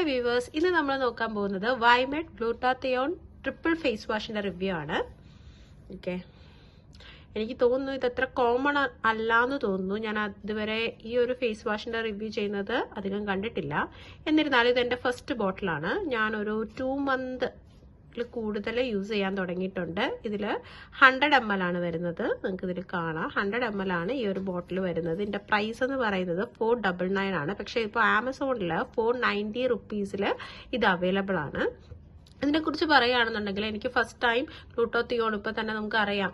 Hello viewers, ഇന്ന് നമ്മൾ നോക്കാൻ പോകുന്നത് വൈമെഡ് ഗ്ലൂട്ടാത്തിയോൺ ട്രിപ്പിൾ ഫേസ് വാഷിന്റെ റിവ്യൂ ആണ്. ഓക്കെ, എനിക്ക് തോന്നുന്നു ഇതത്ര കോമൺ അല്ലാന്ന് തോന്നുന്നു. ഞാൻ അതുവരെ ഈ ഒരു ഫേസ് വാഷിന്റെ റിവ്യൂ ചെയ്യുന്നത് അധികം കണ്ടിട്ടില്ല. എന്നിരുന്നാലും ഇത് എൻ്റെ ഫസ്റ്റ് ബോട്ടിലാണ്. ഞാനൊരു 2 month കൂടുതൽ യൂസ് ചെയ്യാൻ തുടങ്ങിയിട്ടുണ്ട്. ഇതിൽ 100 ml ആണ് വരുന്നത്. നിങ്ങൾക്ക് ഇതിൽ കാണാം 100 ml ആണ് ഈ ഒരു ബോട്ടിൽ വരുന്നത്. ഇതിന്റെ പ്രൈസ് എന്ന് പറയുന്നത് 499 ആണ്. പക്ഷേ ഇപ്പോൾ ആമസോണിൽ 490 rupees ഇത് അവൈലബിൾ ആണ്. ഇതിനെക്കുറിച്ച് പറയുകയാണെന്നുണ്ടെങ്കിൽ എനിക്ക് ഫസ്റ്റ് ടൈം ഗ്ലൂട്ടാത്തിയോൺ, ഇപ്പോൾ തന്നെ നമുക്കറിയാം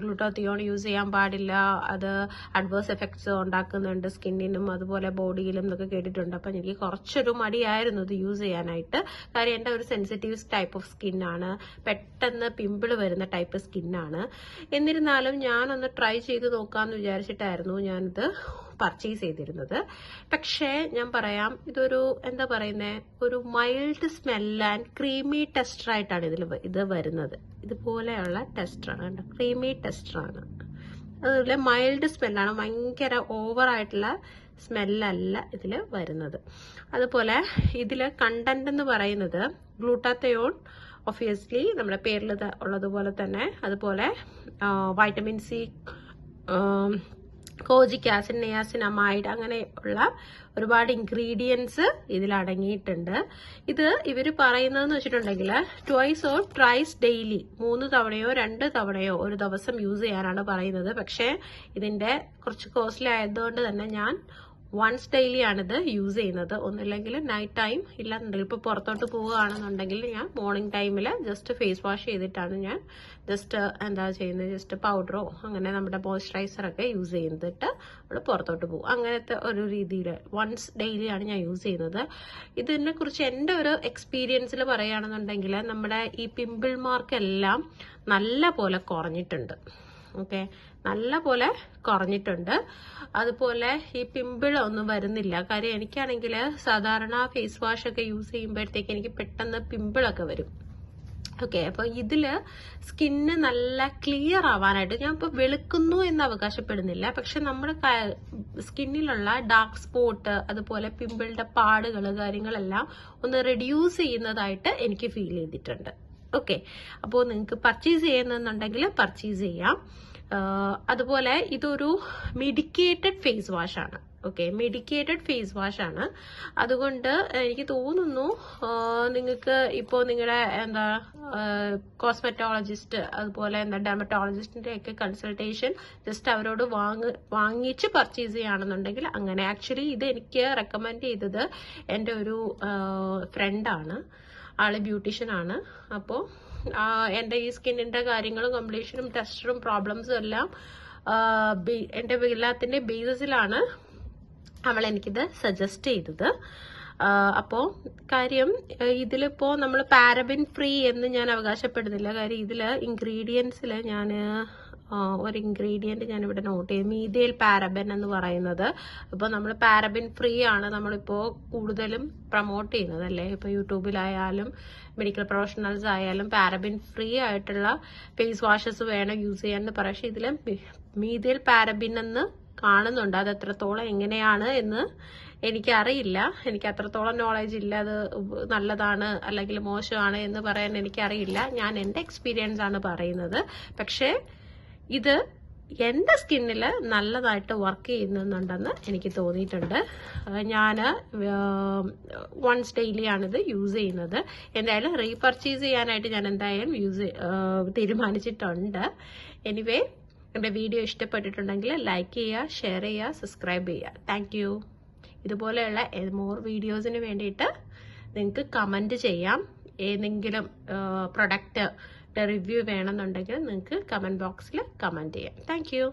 ഗ്ലൂട്ടാത്തിയോൺ യൂസ് ചെയ്യാൻ പാടില്ല, അത് അഡ്വേഴ്സ് എഫക്ട്സ് ഉണ്ടാക്കുന്നുണ്ട് സ്കിന്നിനും അതുപോലെ ബോഡിയിലും എന്നൊക്കെ കേട്ടിട്ടുണ്ട്. അപ്പം എനിക്ക് കുറച്ചൊരു മടിയായിരുന്നു ഇത് യൂസ് ചെയ്യാനായിട്ട്. കാര്യം എൻ്റെ ഒരു സെൻസിറ്റീവ് ടൈപ്പ് ഓഫ് സ്കിന്നാണ്, പെട്ടെന്ന് പിമ്പിൾ വരുന്ന ടൈപ്പ് സ്കിന്നാണ്. എന്നിരുന്നാലും ഞാനൊന്ന് ട്രൈ ചെയ്ത് നോക്കാമെന്ന് വിചാരിച്ചിട്ടായിരുന്നു ഞാനിത് പർച്ചേസ് ചെയ്തിരുന്നത്. പക്ഷേ ഞാൻ പറയാം, ഇതൊരു എന്താ പറയുന്നത്, ഒരു mild smell and creamy texture ആയിട്ടാണ് ഇത് വരുന്നത്. ഇതുപോലെയുള്ള ടെക്സ്ചറാണ് കേട്ടോ, ക്രീമി ടെക്സ്ചറാണ്. അതുപോലെ മൈൽഡ് സ്മെല്ലാണ്, ഭയങ്കര ഓവറായിട്ടുള്ള സ്മെല്ലല്ല ഇതിൽ വരുന്നത്. അതുപോലെ ഇതിൽ കണ്ടന്റ് എന്ന് പറയുന്നത് ഗ്ലൂട്ടാത്തിയോൺ, ഒബ്വിയസ്ലി നമ്മുടെ പേരിൽ ഉള്ളതുപോലെ തന്നെ, അതുപോലെ വൈറ്റമിൻ സി, കോജിക് ആസിഡ്, നിയാസിനമൈഡ്, അങ്ങനെയുള്ള ഒരുപാട് ഇൻഗ്രീഡിയൻസ് ഇതിൽ അടങ്ങിയിട്ടുണ്ട്. ഇത് ഇവർ പറയുന്നതെന്ന് വെച്ചിട്ടുണ്ടെങ്കിൽ ട്വൈസ് ഓർ ട്രൈസ് ഡെയിലി, 3 തവണയോ 2 തവണയോ ഒരു ദിവസം യൂസ് ചെയ്യാനാണ് പറയുന്നത്. പക്ഷേ ഇതിന്റെ കുറച്ച് കോസ്റ്റ്ലി ആയതുകൊണ്ട് തന്നെ ഞാൻ വൺസ് ഡെയിലി ആണിത് യൂസ് ചെയ്യുന്നത്. ഒന്നില്ലെങ്കിൽ നൈറ്റ് ടൈം, ഇല്ലാന്നുണ്ടെങ്കിൽ ഇപ്പോൾ പുറത്തോട്ട് പോവുകയാണെന്നുണ്ടെങ്കിൽ ഞാൻ മോർണിംഗ് ടൈമിൽ ജസ്റ്റ് ഫേസ് വാഷ് ചെയ്തിട്ടാണ് ഞാൻ ജസ്റ്റ് എന്താ ചെയ്യുന്നത്, ജസ്റ്റ് പൗഡറോ അങ്ങനെ നമ്മുടെ മോയ്സ്ചറൈസറൊക്കെ യൂസ് ചെയ്തിട്ട് അവിടെ പുറത്തോട്ട് പോകും. അങ്ങനത്തെ ഒരു രീതിയിൽ വൺസ് ഡെയിലി ആണ് ഞാൻ യൂസ് ചെയ്യുന്നത്. ഇതിനെ കുറിച്ച് എൻ്റെ ഒരു എക്സ്പീരിയൻസിൽ പറയുകയാണെന്നുണ്ടെങ്കിൽ നമ്മുടെ ഈ പിമ്പിൾ മാർക്കെല്ലാം നല്ല പോലെ കുറഞ്ഞിട്ടുണ്ട്. ഓക്കെ, നല്ല പോലെ കുറഞ്ഞിട്ടുണ്ട്. അതുപോലെ ഈ പിമ്പിൾ ഒന്നും വരുന്നില്ല. കാര്യം എനിക്കാണെങ്കിൽ സാധാരണ ഫേസ് വാഷ് ഒക്കെ യൂസ് ചെയ്യുമ്പോഴത്തേക്ക് എനിക്ക് പെട്ടെന്ന് പിമ്പിളൊക്കെ വരും. ഓക്കെ, അപ്പൊ ഇതില് സ്കിന്ന് നല്ല ക്ലിയർ ആവാനായിട്ട്, ഞാൻ ഇപ്പൊ വെളുക്കുന്നു എന്ന് അവകാശപ്പെടുന്നില്ല, പക്ഷെ നമ്മുടെ സ്കിന്നിലുള്ള ഡാർക്ക് സ്പോട്ട്, അതുപോലെ പിമ്പിളിന്റെ പാടുകൾ, കാര്യങ്ങളെല്ലാം ഒന്ന് റെഡ്യൂസ് ചെയ്യുന്നതായിട്ട് എനിക്ക് ഫീൽ ചെയ്തിട്ടുണ്ട്. ഓക്കെ, അപ്പോൾ നിങ്ങൾക്ക് പർച്ചേസ് ചെയ്യുന്നുണ്ടെങ്കിൽ പർച്ചേസ് ചെയ്യാം. അതുപോലെ ഇതൊരു മെഡിക്കേറ്റഡ് ഫേസ് വാഷ് ആണ്. ഓക്കെ, മെഡിക്കേറ്റഡ് ഫേസ് വാഷ് ആണ്. അതുകൊണ്ട് എനിക്ക് തോന്നുന്നു നിങ്ങൾക്ക് ഇപ്പോൾ നിങ്ങളുടെ എന്താ കോസ്മെറ്റോളജിസ്റ്റ്, അതുപോലെ എന്താ ഡെർമറ്റോളജിസ്റ്റിന്റെ ഒക്കെ കൺസൾട്ടേഷൻ ജസ്റ്റ് അവരോട് വാങ്ങിച്ച് പർച്ചേസ് ചെയ്യുകയാണെന്നുണ്ടെങ്കിൽ അങ്ങനെ. ആക്ച്വലി ഇത് എനിക്ക് റെക്കമെൻഡ് ചെയ്തത് എൻ്റെ ഒരു ഫ്രണ്ടാണ്, ആള് ബ്യൂട്ടീഷ്യനാണ്. അപ്പോൾ എൻ്റെ ഈ സ്കിന്നിന്റെ കാര്യങ്ങളും കംപ്ലീഷനും ടെക്സ്ചറും പ്രോബ്ലംസും എല്ലാം എൻ്റെ എല്ലാത്തിൻ്റെ ബേസിസിലാണ് അവൾ എനിക്കിത് സജസ്റ്റ് ചെയ്തത്. അപ്പോൾ കാര്യം ഇതിലിപ്പോ നമ്മൾ പാരബിൻ ഫ്രീ എന്ന് ഞാൻ അവകാശപ്പെടുന്നില്ല. കാര്യം ഇതിൽ ഇൻഗ്രീഡിയൻസിൽ ഞാൻ ഒരു ഇൻഗ്രീഡിയൻറ്റ് ഞാനിവിടെ നോട്ട് ചെയ്തു, മീഥൈൽ പാരബൻ എന്ന് പറയുന്നത്. അപ്പോൾ നമ്മൾ പാരബിൻ ഫ്രീ ആണ് നമ്മളിപ്പോൾ കൂടുതലും പ്രൊമോട്ട് ചെയ്യുന്നത് അല്ലേ. ഇപ്പോൾ യൂട്യൂബിലായാലും മെഡിക്കൽ പ്രൊഫഷണൽസ് ആയാലും പാരബിൻ ഫ്രീ ആയിട്ടുള്ള ഫേസ് വാഷസ് വേണം യൂസ് ചെയ്യാൻ എന്ന് പറയും. പക്ഷേ ഇതിൽ മീഥൈൽ പാരബിൻ എന്ന് കാണുന്നുണ്ട്. അത് എത്രത്തോളം എങ്ങനെയാണ് എന്ന് എനിക്കറിയില്ല, എനിക്ക് അത്രത്തോളം നോളജ് ഇല്ല. അത് നല്ലതാണ് അല്ലെങ്കിൽ മോശമാണ് എന്ന് പറയാൻ എനിക്കറിയില്ല. ഞാൻ എൻ്റെ എക്സ്പീരിയൻസ് ആണ് പറയുന്നത്. പക്ഷേ ഇത് എൻ്റെ സ്കിന്നിൽ നല്ലതായിട്ട് വർക്ക് ചെയ്യുന്നുണ്ടെന്ന് എനിക്ക് തോന്നിയിട്ടുണ്ട്. ഞാൻ വൺസ് ഡെയിലി ആണിത് യൂസ് ചെയ്യുന്നത്. എന്തായാലും റീപർച്ചേസ് ചെയ്യാനായിട്ട് ഞാൻ എന്തായാലും തീരുമാനിച്ചിട്ടുണ്ട്. എനിവേ, എൻ്റെ വീഡിയോ ഇഷ്ടപ്പെട്ടിട്ടുണ്ടെങ്കിൽ ലൈക്ക് ചെയ്യുക, ഷെയർ ചെയ്യുക, സബ്സ്ക്രൈബ് ചെയ്യുക. Thank you. ഇതുപോലെയുള്ള മോർ വീഡിയോസിന് വേണ്ടിയിട്ട് നിങ്ങൾക്ക് കമൻറ്റ് ചെയ്യാം. ഏതെങ്കിലും പ്രൊഡക്റ്റ് റിവ്യൂ വേണമെന്നുണ്ടെങ്കിൽ നിങ്ങൾക്ക് കമൻറ്റ് ബോക്സിൽ കമൻറ്റ് ചെയ്യാം. Thank you.